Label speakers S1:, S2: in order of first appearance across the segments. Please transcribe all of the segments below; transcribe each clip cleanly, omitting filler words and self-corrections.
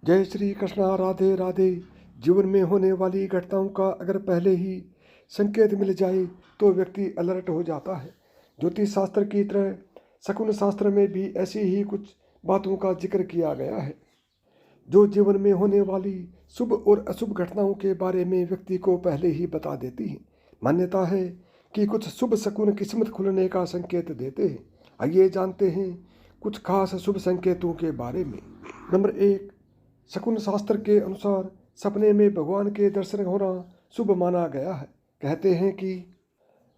S1: जय श्री कृष्णा। राधे राधे। जीवन में होने वाली घटनाओं का अगर पहले ही संकेत मिल जाए तो व्यक्ति अलर्ट हो जाता है। ज्योतिष शास्त्र की तरह शकुन शास्त्र में भी ऐसी ही कुछ बातों का जिक्र किया गया है जो जीवन में होने वाली शुभ और अशुभ घटनाओं के बारे में व्यक्ति को पहले ही बता देती है। मान्यता है कि कुछ शुभ शकुन किस्मत खुलने का संकेत देते हैं। आइए जानते हैं कुछ खास शुभ संकेतों के बारे में। नंबर 1, शकुन शास्त्र के अनुसार सपने में भगवान के दर्शन होना शुभ माना गया है। कहते हैं कि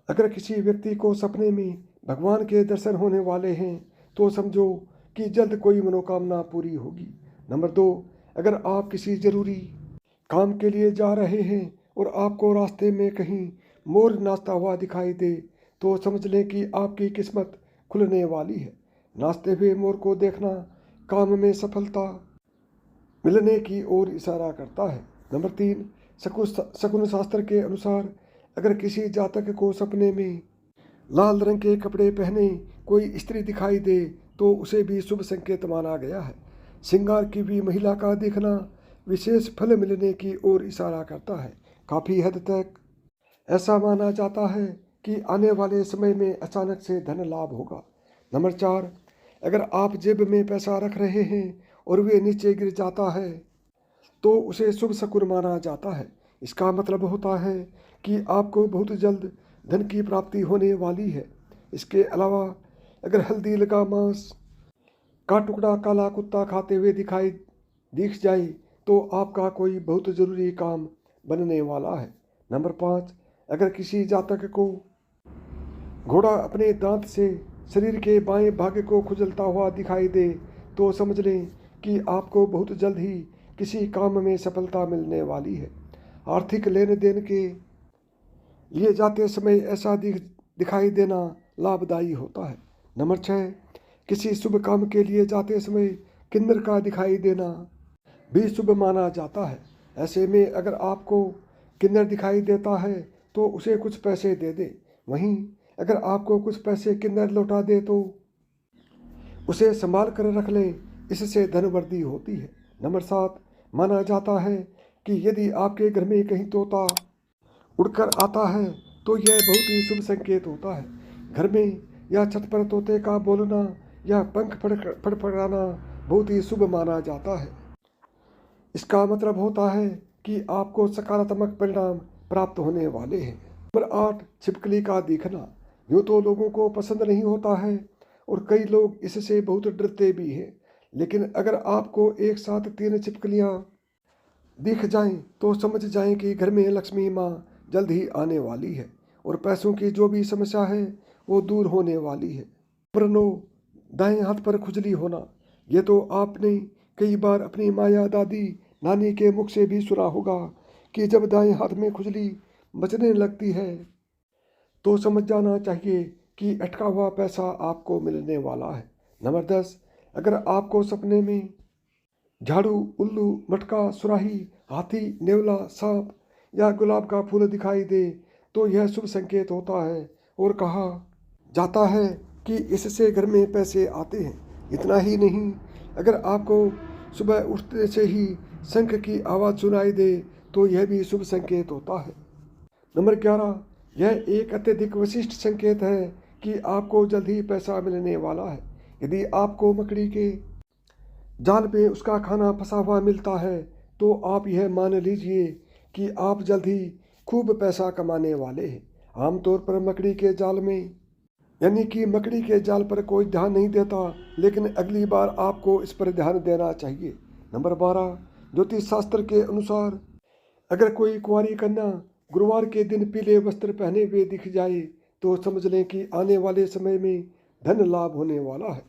S1: अगर किसी व्यक्ति को सपने में भगवान के दर्शन होने वाले हैं तो समझो कि जल्द कोई मनोकामना पूरी होगी। नंबर 2, अगर आप किसी जरूरी काम के लिए जा रहे हैं और आपको रास्ते में कहीं मोर नाचता हुआ दिखाई दे तो समझ लें कि आपकी किस्मत खुलने वाली है। नाचते हुए मोर को देखना काम में सफलता मिलने की ओर इशारा करता है। नंबर 3, शकुन शास्त्र के अनुसार अगर किसी जातक को सपने में लाल रंग के कपड़े पहने कोई स्त्री दिखाई दे तो उसे भी शुभ संकेत माना गया है। श्रृंगार की भी महिला का देखना विशेष फल मिलने की ओर इशारा करता है। काफ़ी हद तक ऐसा माना जाता है कि आने वाले समय में अचानक से धन लाभ होगा। नंबर 4, अगर आप जेब में पैसा रख रहे हैं और वे नीचे गिर जाता है तो उसे शुभ शकुन माना जाता है। इसका मतलब होता है कि आपको बहुत जल्द धन की प्राप्ति होने वाली है। इसके अलावा अगर हल्दी लगा मांस का टुकड़ा काला कुत्ता खाते हुए दिख जाए तो आपका कोई बहुत ज़रूरी काम बनने वाला है। नंबर 5, अगर किसी जातक को घोड़ा अपने दांत से शरीर के बाएं भाग को खुजलता हुआ दिखाई दे तो समझ लें कि आपको बहुत जल्द ही किसी काम में सफलता मिलने वाली है। आर्थिक लेन देन के लिए जाते समय ऐसा दिखाई देना लाभदायी होता है। नंबर 6, किसी शुभ काम के लिए जाते समय किन्नर का दिखाई देना भी शुभ माना जाता है। ऐसे में अगर आपको किन्नर दिखाई देता है तो उसे कुछ पैसे दे दे। वहीं अगर आपको कुछ पैसे किन्नर लौटा दे तो उसे संभाल कर रख ले, इससे धन वृद्धि होती है। नंबर 7, माना जाता है कि यदि आपके घर में कहीं तोता उड़कर आता है तो यह बहुत ही शुभ संकेत होता है। घर में या छत पर तोते का बोलना या पंख फड़फड़ाना बहुत ही शुभ माना जाता है। इसका मतलब होता है कि आपको सकारात्मक परिणाम प्राप्त होने वाले हैं। नंबर 8, छिपकली का दिखना। यूँ तो लोगों को पसंद नहीं होता है और कई लोग इससे बहुत डरते भी हैं, लेकिन अगर आपको एक साथ 3 छिपकलियाँ दिख जाएं तो समझ जाएं कि घर में लक्ष्मी माँ जल्द ही आने वाली है और पैसों की जो भी समस्या है वो दूर होने वाली है। नंबर 9, दाएं हाथ पर खुजली होना। ये तो आपने कई बार अपनी माँ या दादी नानी के मुख से भी सुना होगा कि जब दाएं हाथ में खुजली मचने लगती है तो समझ जाना चाहिए कि अटका हुआ पैसा आपको मिलने वाला है। नंबर 10, अगर आपको सपने में झाड़ू, उल्लू, मटका, सुराही, हाथी, नेवला, सांप या गुलाब का फूल दिखाई दे तो यह शुभ संकेत होता है और कहा जाता है कि इससे घर में पैसे आते हैं। इतना ही नहीं, अगर आपको सुबह उठने से ही शंख की आवाज़ सुनाई दे तो यह भी शुभ संकेत होता है। नंबर 11, यह एक अत्यधिक विशिष्ट संकेत है कि आपको जल्द ही पैसा मिलने वाला है। यदि आपको मकड़ी के जाल में उसका खाना फंसा हुआ मिलता है तो आप यह मान लीजिए कि आप जल्द ही खूब पैसा कमाने वाले हैं। आमतौर पर मकड़ी के जाल में यानी कि मकड़ी के जाल पर कोई ध्यान नहीं देता, लेकिन अगली बार आपको इस पर ध्यान देना चाहिए। नंबर 12, ज्योतिष शास्त्र के अनुसार अगर कोई कुंवारी कन्या गुरुवार के दिन पीले वस्त्र पहने हुए दिख जाए तो समझ लें कि आने वाले समय में धन लाभ होने वाला है।